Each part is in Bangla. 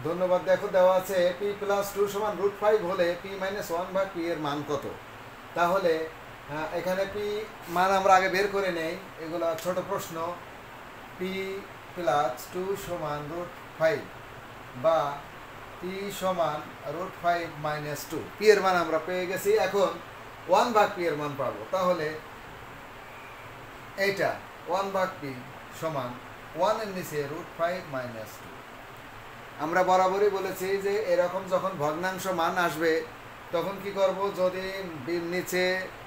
ধন্যবাদ। দেখো দেওয়া আছে p+2 সমান √5 হলে p-1 ভাগ p এর মান কত। তাহলে এখানে p মান আমরা আগে বের করে নেই, এগুলো ছোট প্রশ্ন। p+2 সমান √5 বা p সমান √5 - 2, p এর মান আমরা পেয়ে গেছি। এখন 1 ভাগ p এর মান পাবো। তাহলে এইটা 1 ভাগ p সমান 1 এর নিচে √5 - 2। আমরা বরাবরই বলেছি যে এরকম যখন ভগ্নাংশ মান আসবে তখন কি করব, যদি নিচে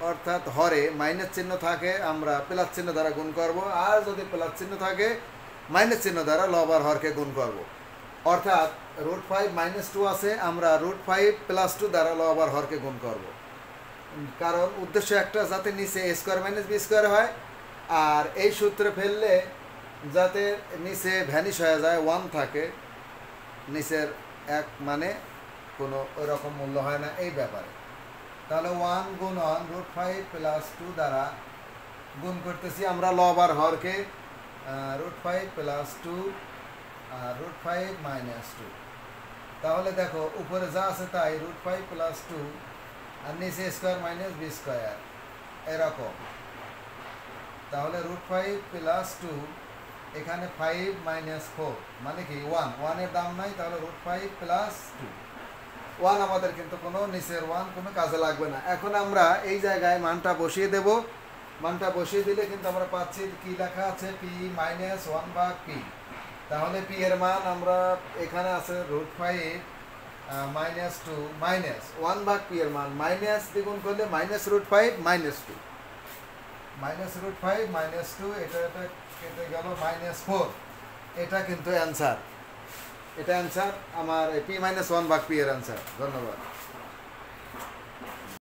অর্থাৎ হরে মাইনাস চিহ্ন থাকে আমরা প্লাস চিহ্ন দ্বারা গুণ করব, আর যদি প্লাস চিহ্ন থাকে মাইনাস চিহ্ন দ্বারা লব আর হরকে গুণ করব। অর্থাৎ √5 - 2 আছে, আমরা √5 + 2 দ্বারা লব আর হরকে গুণ করব। কারণ উদ্দেশ্য একটা, যাতে নিচে a² - b² হয়, আর এই সূত্রে ফেললে যাতে নিচে ভ্যানিশ হয়ে যায়, 1 থাকে, নিচের এক মানে কোনো ওইরকম মূল্য হয় না এই ব্যাপারে। তাহলে 1 গুণন √5 + 2 দ্বারা গুণ করতেছি আমরা লব আর হরকে, √5 + 2 আর √5 - 2। তাহলে দেখো উপরে যা আছে তাই, √5 + 2 আর নিচে a² - b² এরকম। তাহলে √5 + 2 এখানে 5 - 4 মানে কি 1 এর দাম নাই, তাহলে √5 + 2 1 আমাদের কিন্তু কোনো নিচের 1 কোনো কাজে লাগবে না। এখন আমরা এই জায়গায় মানটা বসিয়ে দেব। মানটা বসিয়ে দিলে কিন্তু আমরা পাচ্ছি কি লেখা আছে, p-1 ভাগ p। তাহলে p এর মান আমরা এখানে আছে √5 - 2 -1 ভাগ p এর মান মাইনাস দ্বিগুণ করলে -√5 - 2 -√5 - 2 এটা কেটে গেল -4। এটা কিন্তু অ্যান্সার, এটা অ্যান্সার আমার p-1 ভাগ p এর অ্যান্সার। ধন্যবাদ।